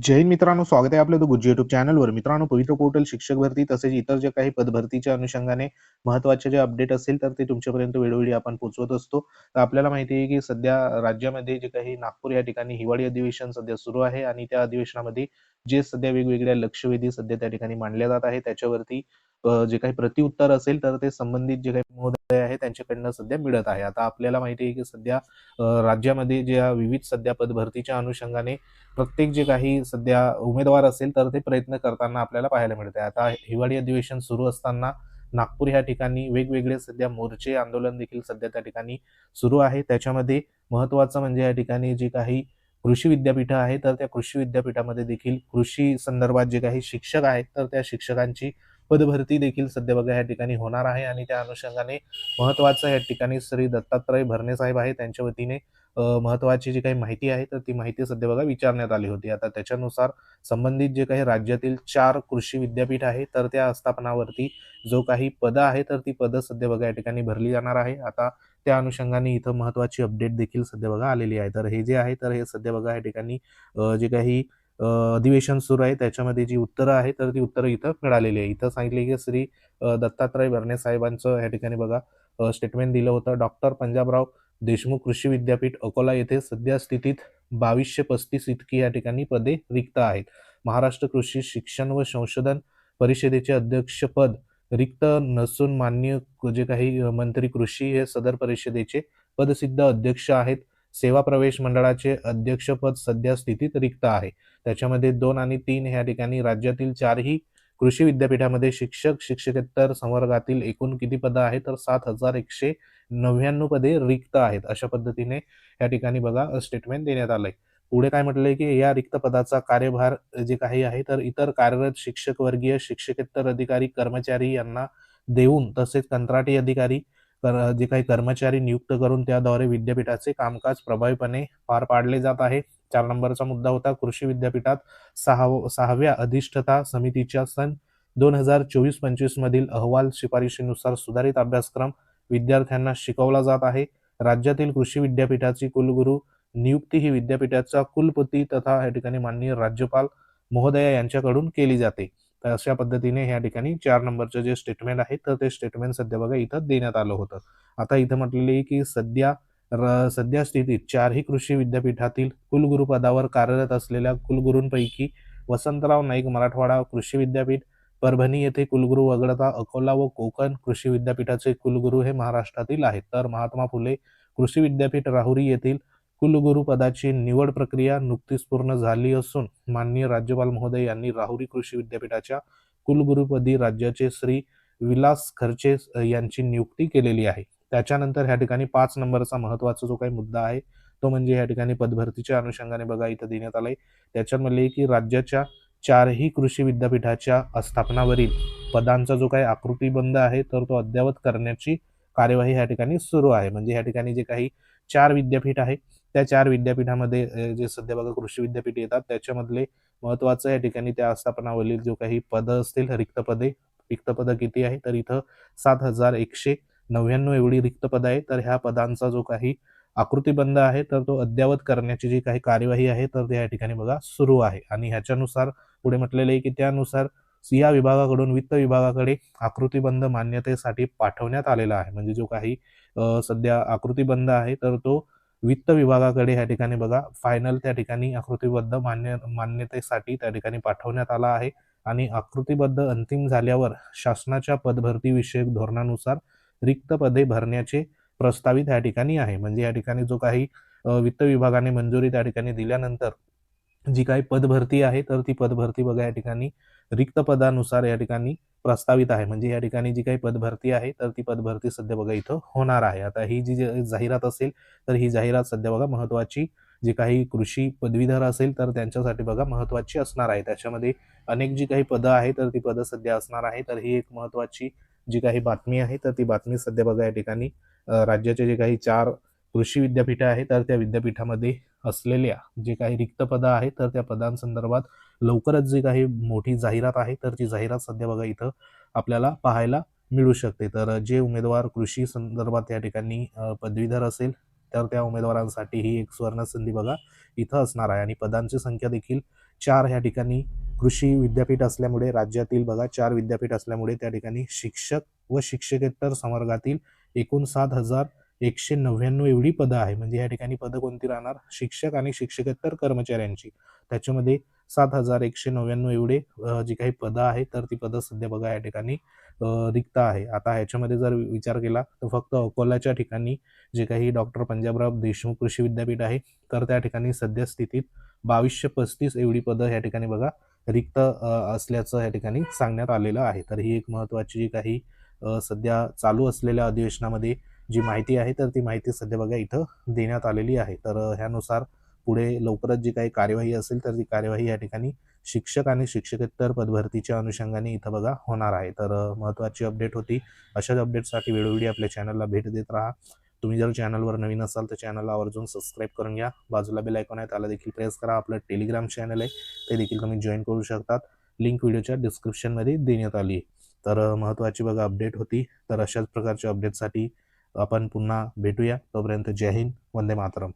जय हिंद मित्रांनो, स्वागत आहे आपलं गुज्जी युट्यूब चॅनलवर. मित्रांनो, पवित्र पोर्टल शिक्षक भरती तसेच इतर जे काही पदभरतीच्या अनुषंगाने महत्त्वाचे जे अपडेट असेल तर ते तुमच्यापर्यंत वेळोवेळी आपण पोहोचवत असतो. तर आपल्याला माहिती आहे की सध्या राज्यामध्ये जे काही नागपूर या ठिकाणी हिवाळी अधिवेशन सध्या सुरू आहे आणि त्या अधिवेशनामध्ये जे सध्या वेगवेगळ्या लक्षवेधी सध्या त्या ठिकाणी मांडल्या जात आहे त्याच्यावरती जे काही प्रतिउत्तर असेल तर ते संबंधित जे काही महोदय आहे त्यांच्याकडनं सध्या मिळत आहे. आता आपल्याला माहिती आहे की सध्या राज्यामध्ये ज्या विविध सध्या पदभरतीच्या अनुषंगाने प्रत्येक जे काही सध्या उमेदवार असेल तर ते प्रयत्न करताना आपल्याला पाहायला मिळते. आता हिवाळी अधिवेशन सुरू असताना नागपूर या ठिकाणी वेगवेगळे सध्या मोर्चे आंदोलन देखील सध्या त्या ठिकाणी सुरू आहे. त्याच्यामध्ये महत्वाचं म्हणजे या ठिकाणी जे काही कृषी विद्यापीठ आहे तर त्या कृषी विद्यापीठामध्ये देखील कृषी संदर्भात जे काही शिक्षक आहेत तर त्या शिक्षकांची पदभरती देखील सध्या बघा या ठिकाणी होणार आहे आणि त्या अनुषंगाने महत्वाचं या ठिकाणी श्री दत्तात्रय भरणे साहेब आहे त्यांच्या वतीने महत्वाची जी काही माहिती आहे तर ती माहिती सध्या बघा विचारण्यात आली होती. आता त्याच्यानुसार संबंधित जे काही राज्यातील 4 कृषी विद्यापीठ आहे तर त्या आस्थापनावरती जो काही पद आहे तर ती पद सध्या बघा या ठिकाणी भरली जाणार आहे. आता त्या अनुषंगाने इथं महत्वाची अपडेट देखील सध्या बघा आलेली आहे. तर हे जे आहे तर हे सध्या बघा या ठिकाणी जे काही अधिवेशन सुरू आहे त्याच्यामध्ये जी उत्तरं आहे तर ती उत्तरं इथं मिळालेली आहे. इथं सांगितले की श्री दत्तात्रय भरणे साहेबांचं या ठिकाणी बघा स्टेटमेंट दिलं होतं. डॉक्टर पंजाबराव देशमुख कृषी विद्यापीठ अकोला येथे सध्या स्थितीत 2235 इतकी या ठिकाणी पदे रिक्त आहेत. महाराष्ट्र कृषी शिक्षण व संशोधन परिषदेचे अध्यक्षपद रिक्त नसून माननीय जे काही मंत्री कृषी हे सदर परिषदेचे पदसिद्ध अध्यक्ष आहेत. सेवा प्रवेश मंडळाचे अध्यक्षपद सध्या स्थितीत रिक्त आहे. त्याच्यामध्ये 2 आणि 3 या ठिकाणी राज्यातील 4ही कृषी विद्यापीठामध्ये शिक्षक शिक्षकेतर संवर्गातील एकूण किती पदं आहेत तर 7199 पदे रिक्त आहेत. अशा पद्धतीने या ठिकाणी बघा स्टेटमेंट देण्यात आलंय. पुढे काय म्हटलंय की या रिक्त पदाचा कार्यभार जे काही आहे तर इतर कार्यरत शिक्षक वर्गीय शिक्षकेतर अधिकारी कर्मचारी यांना देऊन तसेच कंत्राटी अधिकारी जे काही कर्मचारी नियुक्त करून त्याद्वारे विद्यापीठाचे कामकाज प्रभावीपणे पार पाडले जात आहे. 4 नंबरचा मुद्दा होता कृषी विद्यापीठात 6व्या अधिष्ठता समितीच्या सन 2024-25 मधील अहवाल शिफारशीनुसार सुधारित अभ्यासक्रम विद्यार्थ्यांना शिकवला जात आहे. राज्यातील कृषी विद्यापीठाची कुलगुरू नियुक्ती ही विद्यापीठाचा कुलपती तथा या ठिकाणी माननीय राज्यपाल महोदया यांच्याकडून केली जाते. तर अशा पद्धतीने या ठिकाणी 4 नंबरचं जे स्टेटमेंट आहे तर ते स्टेटमेंट सध्या बघा इथं देण्यात आलं होतं. आता इथं म्हटलेलं आहे की सध्या स्थितीत 4ही कृषी विद्यापीठातील कुलगुरू पदावर कार्यरत असलेल्या कुलगुरूंपैकी वसंतराव नाईक मराठवाडा कृषी विद्यापीठ परभणी येथे कुलगुरू वगळता अकोला व कोकण कृषी विद्यापीठाचे कुलगुरू हे महाराष्ट्रातील आहेत. तर महात्मा फुले कृषी विद्यापीठ राहुरी येथील कुलगुरू पदाची निवड प्रक्रिया नुकतीच पूर्ण झाली असून माननीय राज्यपाल महोदय यांनी राहुरी कृषी विद्यापीठाच्या कुलगुरूपदी राज्याचे श्री विलास खर्चे यांची नियुक्ती केलेली आहे. त्याच्यानंतर ह्या ठिकाणी 5 नंबरचा महत्वाचा जो काही मुद्दा आहे तो म्हणजे या ठिकाणी पदभरतीच्या अनुषंगाने बघा इथं देण्यात आलंय. त्याच्यामध्ये की राज्याच्या 4ही कृषी विद्यापीठाच्या आस्थापनावरील पदांचा जो काही आकृतीबंध आहे तर तो अद्ययावत करण्याची कार्यवाही या ठिकाणी सुरू आहे. म्हणजे या ठिकाणी जे काही 4 विद्यापीठ आहे त्या 4 विद्यापीठामध्ये जे सध्या बघा कृषी विद्यापीठ येतात त्याच्यामधले महत्वाचं या ठिकाणी त्या आस्थापनावरील जो काही पदं असतील रिक्त पदं किती आहे तर इथं 7199 एवढी रिक्त पद आहे. तर ह्या पदांचा जो काही आकृतीबंध आहे तर तो अद्ययावत करण्याची जी काही कार्यवाही आहे तर ते या ठिकाणी बघा सुरू आहे. आणि ह्याच्यानुसार पुढे म्हटलेलं आहे की त्यानुसार या विभागाकडून वित्त विभागाकडे आकृतीबंध मान्यतेसाठी पाठवण्यात आलेला आहे. म्हणजे जो काही सध्या आकृतीबंध आहे तर तो वित्त विभागाकडे या ठिकाणी बघा फायनल त्या ठिकाणी आकृतीबद्ध मान्यतेसाठी त्या ठिकाणी पाठवण्यात आला आहे. आणि आकृतीबद्ध अंतिम झाल्यावर शासनाच्या पदभरती विषयक धोरणानुसार रिक्त पदे भरण्याचे प्रस्तावित या ठिकाणी आहे. म्हणजे या ठिकाणी जो काही वित्त विभागाने मंजुरी त्या ठिकाणी दिल्यानंतर जी काही पदभरती आहे तर ती पदभरती बघा या ठिकाणी रिक्त पदानुसार या ठिकाणी प्रस्तावित आहे. म्हणजे या ठिकाणी जी काही पदभरती आहे तर ती पदभरती सध्या बघा इथं होणार आहे. आता ही जी जाहिरात असेल तर ही जाहिरात सध्या बघा महत्वाची जी काही कृषी पदवीधर असेल तर त्यांच्यासाठी बघा महत्वाची असणार आहे. त्याच्यामध्ये अनेक जी काही पदं आहे तर ती पदं सध्या असणार आहे. तर ही एक महत्वाची जी काही बातमी आहे तर ती बातमी सध्या बघा या ठिकाणी राज्याचे जे काही 4 कृषी विद्यापीठ आहे तर त्या विद्यापीठामध्ये असलेल्या जे काही रिक्त पदं आहेत तर त्या पदांसंदर्भात लवकरच जी काही मोठी जाहिरात आहे तर ती जाहिरात सध्या बघा इथं आपल्याला पाहायला मिळू शकते. तर जे उमेदवार कृषी संदर्भात या ठिकाणी पदवीधर असेल तर त्या उमेदवारांसाठी ही एक सुवर्णसंधी बघा इथं असणार आहे. आणि पदांची संख्या देखील 4 ह्या ठिकाणी कृषी विद्यापीठ असल्यामुळे, राज्यातील बघा 4 विद्यापीठ असल्यामुळे त्या ठिकाणी शिक्षक व शिक्षकेतर संवर्गातील एकूण 7,199 एवढी पदं आहे. म्हणजे या ठिकाणी पदं कोणती राहणार, शिक्षक आणि शिक्षकेतर कर्मचाऱ्यांची. त्याच्यामध्ये 7,199 एवढे जी काही पदं आहेत, तर ती पदं सध्या बघा या ठिकाणी रिक्त आहे. आता ह्याच्यामध्ये जर विचार केला तर फक्त अकोल्याच्या ठिकाणी जे काही डॉक्टर पंजाबराव देशमुख कृषी विद्यापीठ आहे, तर त्या ठिकाणी सध्या स्थितीत 2235 एवढी पदं या ठिकाणी बघा रिक्त असल्याचं या ठिकाणी सांगण्यात आलेलं आहे. तर ही एक महत्त्वाची जी काही सध्या चालू असलेल्या अधिवेशनामध्ये जी माहिती आहे, तर ती माहिती सध्या बघा इथं देण्यात आलेली आहे. तर ह्यानुसार पुढे लवकरच जी काही कार्यवाही असेल, तर ती कार्यवाही या ठिकाणी शिक्षक आणि शिक्षकेतर पदभरतीच्या अनुषंगाने इथं बघा होणार आहे. तर महत्त्वाची अपडेट होती. अशाच अपडेटसाठी वेळोवेळी आपल्या चॅनलला भेट देत राहा. तुम्ही जर चॅनलवर नवीन असाल तर चॅनलला आवर्जून सबस्क्राईब करून घ्या. बाजूला बेल आयकॉन आहे, त्याला देखील प्रेस करा. आपलं टेलिग्राम चॅनल आहे, ते देखील तुम्ही जॉईन करू शकतात. लिंक व्हिडिओच्या डिस्क्रिप्शनमध्ये देण्यात आली आहे. तर महत्त्वाची बघा अपडेट होती. तर अशाच प्रकारच्या अपडेटसाठी आपण पुन्हा भेटूया. तोपर्यंत जय हिंद, वंदे मातरम.